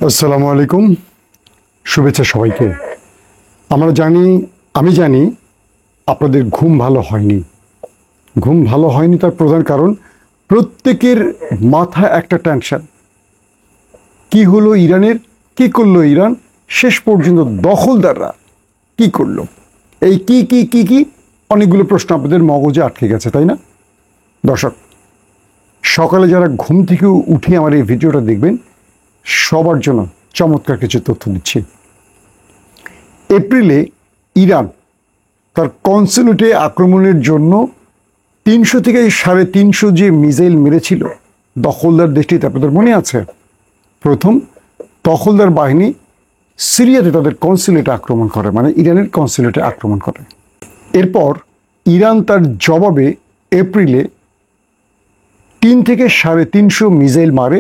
আসসালামু আলাইকুম, শুভেচ্ছা সবাইকে। আমি জানি আপনাদের ঘুম ভালো হয়নি। ঘুম ভালো হয়নি তার প্রধান কারণ প্রত্যেকের মাথায় একটা টেনশন। কি হলো ইরানের, কি করলো ইরান, শেষ পর্যন্ত দখলদাররা কি করলো, এই কি কি কি কি অনেকগুলো প্রশ্ন আপনাদের মগজে আটকে গেছে, তাই না? দর্শক, সকালে যারা ঘুম থেকে উঠে আমার এই ভিডিওটা দেখবেন, সবার জন্য চমৎকার কিছু তথ্য দিচ্ছি। এপ্রিলে ইরান তার কনসুলেটে আক্রমণের জন্য 300 থেকে 350 যে মিসাইল মেরেছিল দখলদার দেশটিতে, আপনাদের মনে আছে? প্রথম দখলদার বাহিনী সিরিয়াতে তাদের কনসুলেটে আক্রমণ করে, মানে ইরানের কনসুলেটে আক্রমণ করে। এরপর ইরান তার জবাবে এপ্রিলে 3 থেকে 350 মিসাইল মারে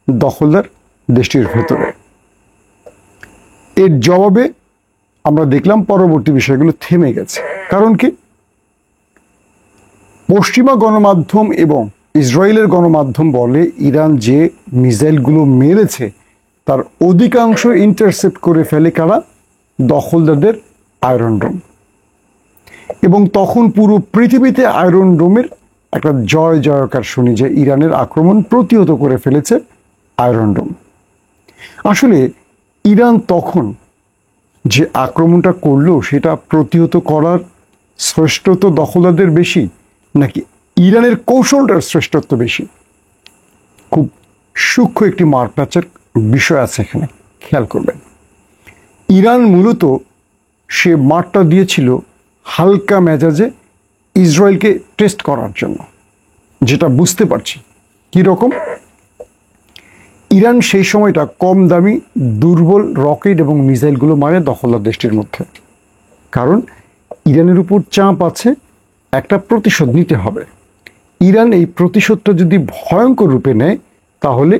দখলদার দেশটির ভেতরে। এর জবাবে আমরা দেখলাম পরবর্তী বিষয়গুলো থেমে গেছে। কারণ কি? পশ্চিমা গণমাধ্যম এবং ইসরায়েলের গণমাধ্যম বলে ইরান যে মিসাইলগুলো মেরেছে তার অধিকাংশ ইন্টারসেপ্ট করে ফেলে কারা? দখলদারদের আয়রন ডোম। এবং তখন পুরো পৃথিবীতে আয়রন ডোমের একটা জয় জয়কার শুনি যে ইরানের আক্রমণ প্রতিহত করে ফেলেছে আয়রন ডোম। আসলে ইরান তখন যে আক্রমণটা করলো সেটা প্রতিহত করার শ্রেষ্ঠত্ব দখলদারদের বেশি, নাকি ইরানের কৌশলটার শ্রেষ্ঠত্ব বেশি? খুব সূক্ষ্ম একটি মারপ্যাচের বিষয় আছে এখানে, খেয়াল করবেন। ইরান মূলত সে মারটা দিয়েছিল হালকা মেজাজে ইসরায়েলকে টেস্ট করার জন্য, যেটা বুঝতে পারছি কীরকম। ইরান সেই সময়টা কম দামি দুর্বল রকেট এবং মিসাইলগুলো মারে দখলদার দেশটির মধ্যে। কারণ ইরানের উপর চাপ আছে, একটা প্রতিশোধ নিতে হবে। ইরান এই প্রতিশোধটা যদি ভয়ঙ্কর রূপে নেয় তাহলে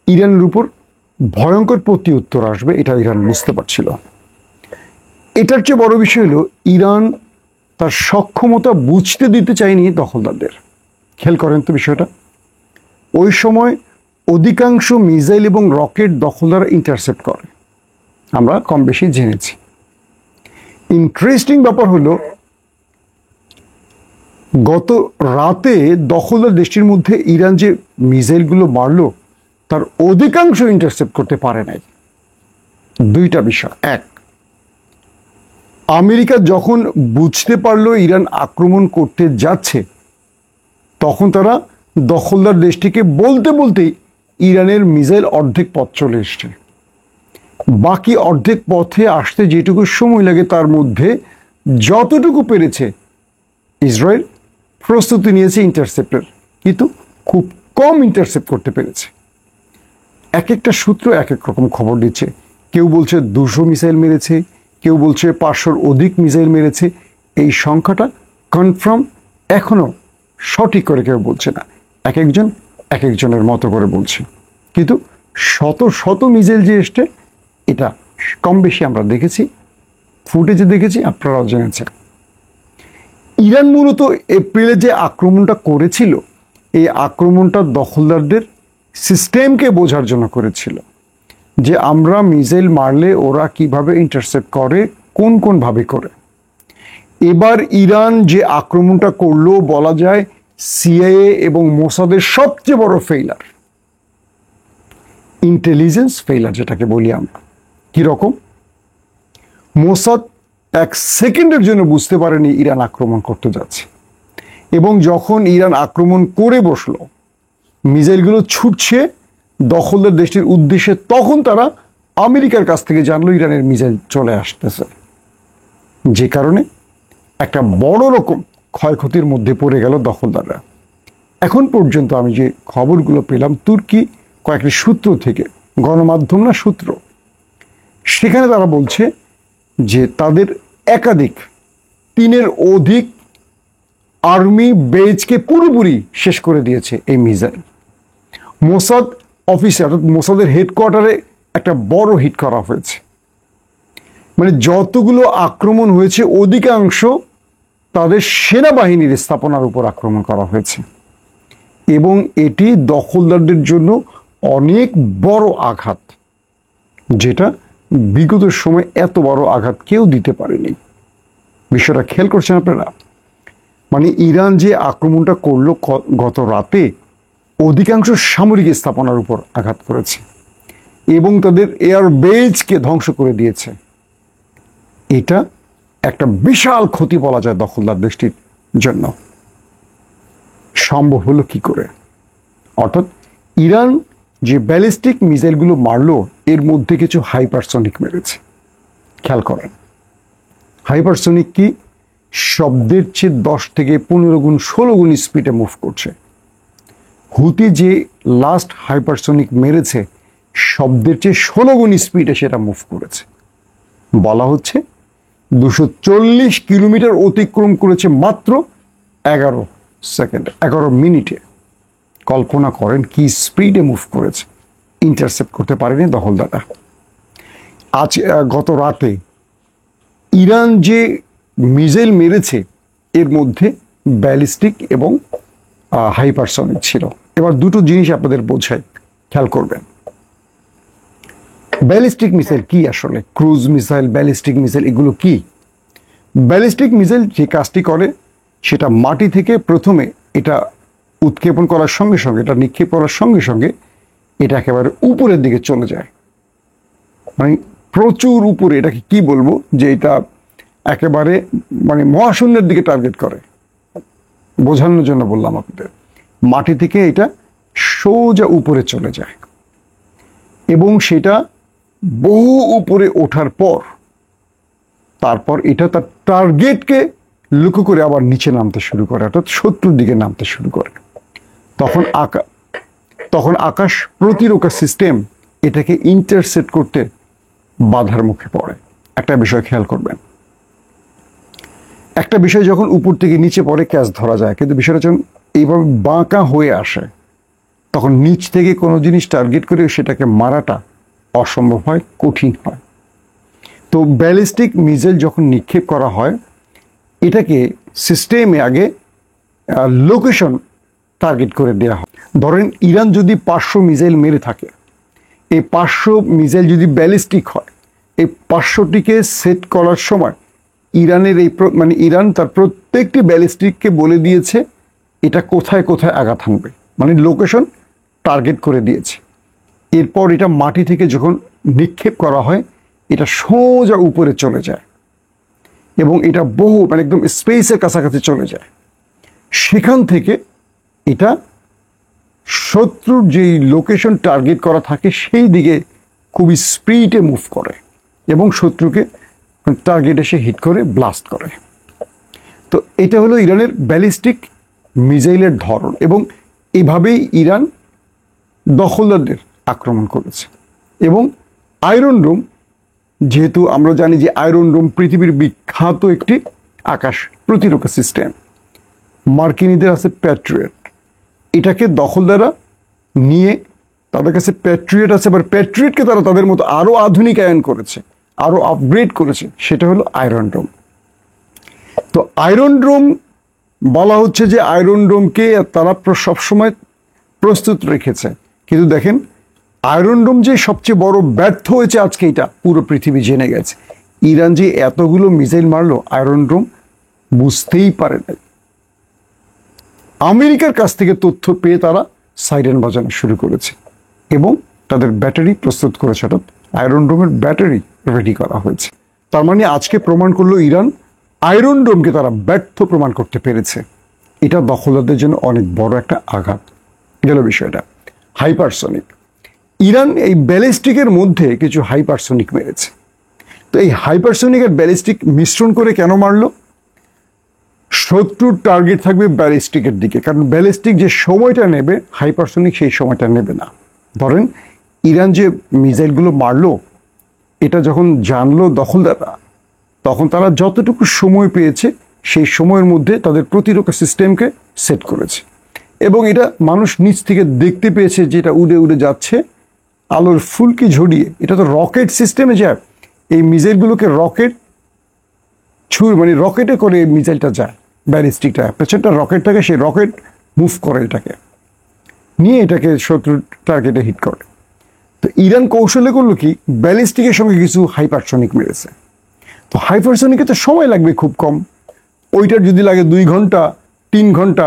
ইরানের উপর ভয়ঙ্কর প্রতি উত্তর আসবে, এটা ইরান বুঝতে পারছিল। এটার চেয়ে বড় বিষয় হলো ইরান তার সক্ষমতা বুঝতে দিতে চায়নি দখলদারদের। খেয়াল করেন তো বিষয়টা। ওই সময় অধিকাংশ মিসাইল এবং রকেট দখলদার ইন্টারসেপ্ট করে, আমরা কম বেশি জেনেছি। ইন্টারেস্টিং ব্যাপার হলো গত রাতে দখলদার দেশটির মধ্যে ইরান যে মিসাইলগুলো মারলো তার অধিকাংশ ইন্টারসেপ্ট করতে পারে নাই। দুইটা বিষয়। এক, আমেরিকা যখন বুঝতে পারলো ইরান আক্রমণ করতে যাচ্ছে তখন তারা দখলদার দেশটিকে বলতে বলতেই ইরানের মিসাইল অর্ধেক পথ চলে এসছে। বাকি অর্ধেক পথে আসতে যেটুকু সময় লাগে তার মধ্যে যতটুকু পেরেছে ইসরায়েল প্রস্তুতি নিয়েছে ইন্টারসেপ্টের, কিন্তু খুব কম ইন্টারসেপ্ট করতে পেরেছে। এক একটা সূত্র এক এক রকম খবর দিচ্ছে। কেউ বলছে 200 মিসাইল মেরেছে, কেউ বলছে 500-র অধিক মিসাইল মেরেছে। এই সংখ্যাটা কনফার্ম এখনো সঠিক করে কেউ বলছে না, এক একজনের মতো করে বলছে। কিন্তু শত শত মিসাইল যে এসছে এটা কম বেশি আমরা দেখেছি, ফুটেজে দেখেছি, আপনারাও জেনেছেন। ইরান মূলত এপ্রিলে যে আক্রমণটা করেছিল এই আক্রমণটা দখলদারদের সিস্টেমকে বোঝার জন্য করেছিল, যে আমরা মিসাইল মারলে ওরা কিভাবে ইন্টারসেপ্ট করে, কোন কোন ভাবে করে। এবার ইরান যে আক্রমণটা করলো বলা যায় সিআইএ এবং মোসাদের সবচেয়ে বড় ফেইলার, ইন্টেলিজেন্স ফেইলার যেটাকে বলি আমরা। কিরকম? মোসাদ 1 সেকেন্ডের জন্য বুঝতে পারেনি ইরান আক্রমণ করতে যাচ্ছে, এবং যখন ইরান আক্রমণ করে বসলো মিসাইলগুলো ছুটছে দখলদার দেশটির উদ্দেশ্যে, তখন তারা আমেরিকার কাছ থেকে জানলো ইরানের মিসাইল চলে আসতেছে, যে কারণে একটা বড় রকম ক্ষয়ক্ষতির মধ্যে পড়ে গেল দখলদাররা। এখন পর্যন্ত আমি যে খবরগুলো পেলাম তুর্কি কয়েকটি সূত্র থেকে, গণমাধ্যম না সূত্র, সেখানে তারা বলছে যে তাদের একাধিক 3-এর অধিক আর্মি বেজকে পুরোপুরি শেষ করে দিয়েছে এই মিসাইল। মোসাদ অফিসে অর্থাৎ মোসাদের হেডকোয়ার্টারে একটা বড় হিট করা হয়েছে। মানে যতগুলো আক্রমণ হয়েছে অধিকাংশ তাদের সেনাবাহিনীর স্থাপনার উপর আক্রমণ করা হয়েছে, এবং এটি দখলদারদের জন্য অনেক বড় আঘাত। যেটা বিগত সময় এত বড় আঘাত কেউ দিতে পারেনি। বিষয়টা খেয়াল করছেন আপনারা? মানে ইরান যে আক্রমণটা করলো গত রাতে, অধিকাংশ সামরিক স্থাপনার উপর আঘাত করেছে এবং তাদের এয়ার বেজকে ধ্বংস করে দিয়েছে। এটা একটা বিশাল ক্ষতি বলা যায় দখলদার দেশটির জন্য। সম্ভব হলো কি করে? অর্থাৎ ইরান যে ব্যালিস্টিক মিসাইলগুলো মারলো, এর মধ্যে কিছু হাইপারসনিক মেরেছে। খেয়াল করেন, হাইপারসনিক কি? শব্দের চেয়ে 10 থেকে 15 গুণ 16 গুণ স্পিডে মুভ করছে। হুতি যে লাস্ট হাইপারসনিক মেরেছে, শব্দের চেয়ে 16 গুণ স্পিডে সেটা মুভ করেছে। বলা হচ্ছে 240 কিলোমিটার অতিক্রম করেছে মাত্র 11 সেকেন্ডে, 11 মিনিটে। কল্পনা করেন কি স্পিডে মুভ করেছে। ইন্টারসেপ্ট করতে পারেনি দখলদাররা। আজ গত রাতে ইরান যে মিসাইল মেরেছে, এর মধ্যে ব্যালিস্টিক এবং হাইপারসনিক ছিল। এবার দুটো জিনিস আপনাদের বোঝাই, খেয়াল করবেন। ব্যালিস্টিক মিসাইল কি আসলে? ক্রুজ মিসাইল, ব্যালিস্টিক মিসাইল, এগুলো কি? ব্যালিস্টিক মিসাইল যে কাজটি করে, সেটা মাটি থেকে প্রথমে এটা উৎক্ষেপণ করার সঙ্গে সঙ্গে, এটা নিক্ষেপ করার সঙ্গে সঙ্গে এটা একেবারে উপরের দিকে চলে যায়। মানে প্রচুর উপরে। এটাকে কি বলবো, যে এটা একেবারে মানে মহাশূন্যের দিকে টার্গেট করে। বোঝানোর জন্য বললাম আপনাদের। মাটি থেকে এটা সোজা উপরে চলে যায় এবং সেটা বহু উপরে ওঠার পর তারপর এটা তার টার্গেটকে লক্ষ্য করে আবার নিচে নামতে শুরু করে, অর্থাৎ শত্রুর দিকে নামতে শুরু করে। তখন আকাশ প্রতিরক্ষা সিস্টেম এটাকে ইন্টারসেপ্ট করতে বাধার মুখে পড়ে। একটা বিষয় খেয়াল করবেন, একটা বিষয় যখন উপর থেকে নিচে পড়ে ক্যাচ ধরা যায়, কিন্তু বিষয়টা যখন এইভাবে বাঁকা হয়ে আসে, তখন নিচ থেকে কোনো জিনিস টার্গেট করে সেটাকে মারাটা অসম্ভব হয়, কঠিন হয়। তো ব্যালিস্টিক মিসাইল যখন নিক্ষেপ করা হয়, এটাকে সিস্টেমে আগে লোকেশন টার্গেট করে দেওয়া হয়। ধরেন ইরান যদি 500 মিসাইল মেরে থাকে, এই 500 মিসাইল যদি ব্যালিস্টিক হয়, এই 500টিকে সেট করার সময় ইরানের মানে ইরান তার প্রত্যেকটি ব্যালিস্টিককে বলে দিয়েছে এটা কোথায় কোথায় আঘাত হানবে, মানে লোকেশন টার্গেট করে দিয়েছে। এরপর এটা মাটি থেকে যখন নিক্ষেপ করা হয়, এটা সোজা উপরে চলে যায় এবং এটা বহু মানে একদম স্পেসের কাছাকাছি চলে যায়। সেখান থেকে এটা শত্রুর যেই লোকেশন টার্গেট করা থাকে সেই দিকে খুবই স্পিডে মুভ করে এবং শত্রুকে টার্গেট এসে হিট করে ব্লাস্ট করে। তো এটা হলো ইরানের ব্যালিস্টিক মিসাইলের ধরন এবং এভাবেই ইরান দখলদারদের আক্রমণ করেছে। এবং আয়রন ডোম, যেহেতু আমরা জানি যে আয়রন ডোম পৃথিবীর বিখ্যাত একটি আকাশ প্রতিরক্ষা সিস্টেম, মার্কিনীদের আছে প্যাট্রিয়ট, এটাকে দখলদাররা নিয়ে তাদের কাছে প্যাট্রিয়ট আছে, আবার প্যাট্রিয়টকে তারা তাদের মতো আরও আধুনিকায়ন করেছে, আরও আপগ্রেড করেছে, সেটা হলো আয়রন ডোম। তো আয়রন ডোম বলা হচ্ছে যে আয়রন ডোমকে তারা সবসময় প্রস্তুত রেখেছে, কিন্তু দেখেন আয়রন ডোম যে সবচেয়ে বড় ব্যর্থ হয়েছে আজকে, এটা পুরো পৃথিবী জেনে গেছে। ইরান যে এতগুলো মিসাইল মারলো, আয়রন ডোম বুঝতেই পারে নাই। আমেরিকার কাছ থেকে তথ্য পেয়ে তারা সাইরেন বাজানো শুরু করেছে এবং তাদের ব্যাটারি প্রস্তুত করেছে, অর্থাৎ আয়রন ডোমের ব্যাটারি রেডি করা হয়েছে। তার মানে আজকে প্রমাণ করলো ইরান আয়রন ডোমকে তারা ব্যর্থ প্রমাণ করতে পেরেছে। এটা দখলদারদের জন্য অনেক বড় একটা আঘাত গেল বিষয়টা। হাইপারসনিক, ইরান এই ব্যালিস্টিকের মধ্যে কিছু হাইপারসনিক মেরেছে। তো এই হাইপারসনিক আর ব্যালিস্টিক মিশ্রণ করে কেন মারলো? শত্রুর টার্গেট থাকবে ব্যালিস্টিকের দিকে, কারণ ব্যালিস্টিক যে সময়টা নেবে, হাইপারসনিক সেই সময়টা নেবে না। ধরেন ইরান যে মিসাইলগুলো মারলো, এটা যখন জানলো দখলদাররা, তখন তারা যতটুকু সময় পেয়েছে সেই সময়ের মধ্যে তাদের প্রতিরক্ষা সিস্টেমকে সেট করেছে এবং এটা মানুষ নিচ থেকে দেখতে পেয়েছে যে এটা উড়ে উড়ে যাচ্ছে আলোর ফুলকি ঝরিয়ে। এটা তো রকেট সিস্টেমে যায়, এই মিসাইলগুলোকে রকেট মানে রকেটে করে এই মিসাইলটা যায়, ব্যালিস্টিকটা পেছনটা রকেট থাকে, সেই রকেট মুভ করে এটাকে নিয়ে এটাকে শত্রুর টার্গেটে হিট করে। তো ইরান কৌশলে করলো কি, ব্যালিস্টিকের সঙ্গে কিছু হাইপারসনিক মেরেছে। তো হাইপারসনিকে তো সময় লাগবে খুব কম, ওইটার যদি লাগে 2 ঘন্টা 3 ঘন্টা,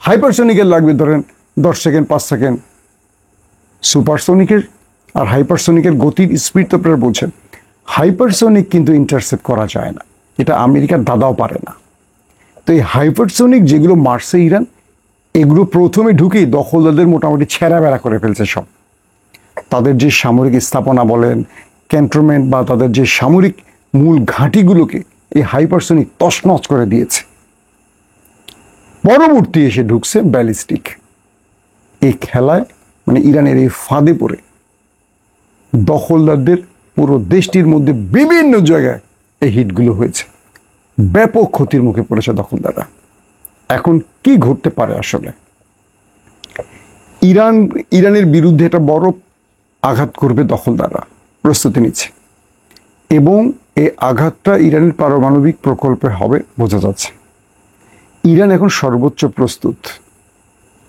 হাইপারসনিকের লাগবে ধরেন 10 সেকেন্ড 5 সেকেন্ড। সুপারসনিকের আর হাইপারসনিকের গতির স্পিড তো আপনারা বলছেন। হাইপারসনিক কিন্তু ইন্টারসেপ্ট করা যায় না, এটা আমেরিকার দাদাও পারে না। তো এই হাইপারসনিক যেগুলো মারছে ইরান, এগুলো প্রথমে ঢুকেই দখলদারদের মোটামুটি ছেঁড়া বেড়া করে ফেলছে সব। তাদের যে সামরিক স্থাপনা বলেন, ক্যান্টনমেন্ট বা তাদের যে সামরিক মূল ঘাঁটিগুলোকে এই হাইপারসনিক তছনছ করে দিয়েছে। পরবর্তী এসে ঢুকছে ব্যালিস্টিক। এই খেলায় মানে ইরানের এই ফাঁদে পড়ে দখলদারদের পুরো দেশটির মধ্যে বিভিন্ন জায়গায় এই হিটগুলো হয়েছে, ব্যাপক ক্ষতির মুখে পড়েছে দখলদাররা। এখন কি ঘটতে পারে আসলে? ইরানের বিরুদ্ধে একটা বড় আঘাত করবে দখলদাররা, প্রস্তুতি নিচ্ছে, এবং এই আঘাতটা ইরানের পারমাণবিক প্রকল্পে হবে বোঝা যাচ্ছে। ইরান এখন সর্বোচ্চ প্রস্তুত,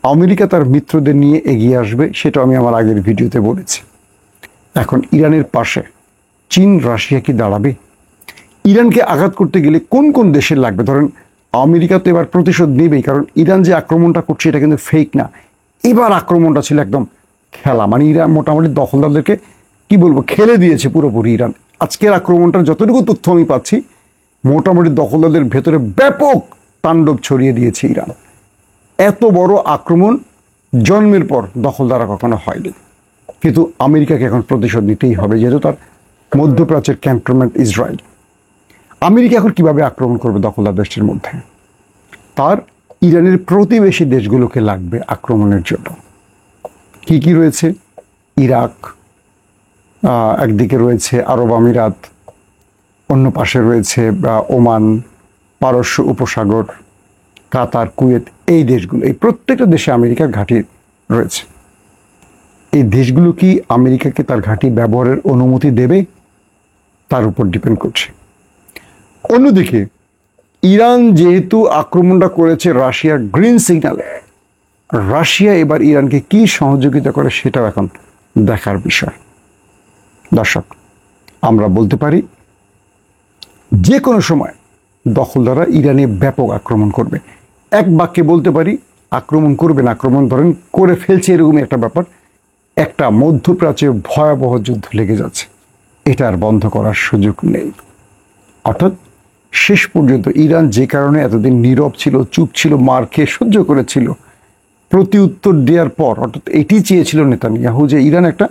আমেরিকা তার মিত্রদের নিয়ে এগিয়ে আসবে, সেটা আমি আমার আগের ভিডিওতে বলেছি। এখন ইরানের পাশে চীন রাশিয়া কি দাঁড়াবে? ইরানকে আঘাত করতে গেলে কোন কোন দেশের লাগবে? ধরেন আমেরিকা তো এবার প্রতিশোধ নেবেই, কারণ ইরান যে আক্রমণটা করছে এটা কিন্তু ফেক না। এবার আক্রমণটা ছিল একদম খেলা, মানে ইরান মোটামুটি দখলদারদেরকে কি বলবো খেলে দিয়েছে পুরোপুরি ইরান। আজকের আক্রমণটার যতটুকু তথ্য আমি পাচ্ছি, মোটামুটি দখলদারদের ভেতরে ব্যাপক তাণ্ডব ছড়িয়ে দিয়েছে ইরান। এত বড় আক্রমণ জন্মের পর দখলদাররা কখনো হয়নি। কিন্তু আমেরিকাকে এখন প্রতিশোধ নিতেই হবে, যেহেতু তার মধ্যপ্রাচ্যের ক্যান্টনমেন্ট ইসরায়েল। আমেরিকা এখন কিভাবে আক্রমণ করবে দখলদার দেশটির মধ্যে? তার ইরানের প্রতিবেশী দেশগুলোকে লাগবে আক্রমণের জন্য। কি কি রয়েছে? ইরাক, একদিকে রয়েছে আরব আমিরাত, অন্য পাশে রয়েছে ওমান, পারস্য উপসাগর, কাতার, কুয়েত, এই দেশগুলো, এই প্রত্যেকটা দেশে আমেরিকার ঘাঁটি রয়েছে। এই দেশগুলো কি আমেরিকাকে তার ঘাঁটি ব্যবহারের অনুমতি দেবে? তার উপর ডিপেন্ড করছে। অন্যদিকে ইরান যেহেতু আক্রমণটা করেছে রাশিয়ার গ্রিন সিগন্যালে, রাশিয়া এবার ইরানকে কি সহযোগিতা করে সেটাও এখন দেখার বিষয়। দর্শক, আমরা বলতে পারি যে কোনো সময় দখলদাররা ইরানে ব্যাপক আক্রমণ করবে। এক বাক্যে বলতে পারি আক্রমণ করবে না, আক্রমণ ধরেন করে ফেলছে, এরকমই একটা ব্যাপার। একটা মধ্যপ্রাচ্যে ভয়াবহ যুদ্ধ লেগে যাচ্ছে, এটা আর বন্ধ করার সুযোগ নেই। অর্থাৎ শেষ পর্যন্ত ইরান যে কারণে এতদিন নীরব ছিল, চুপ ছিল, মার খেয়ে সহ্য করেছিল, প্রতি উত্তর দেওয়ার পর, অর্থাৎ এটি চেয়েছিল নেতানিয়াহু যে ইরান একটা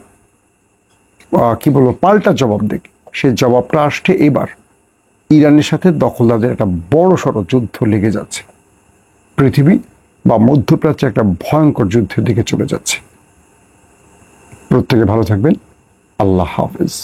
কি বলবো পাল্টা জবাব দেখ, সে জবাবটা আসছে এবার। ইরানের সাথে দখলদারদের একটা বড় সড়ো যুদ্ধ লেগে যাচ্ছে, পৃথিবী বা মধ্যপ্রাচ্যে একটা ভয়ঙ্কর যুদ্ধের দিকে চলে যাচ্ছে। প্রত্যেকে ভালো থাকবেন। আল্লাহ হাফেজ।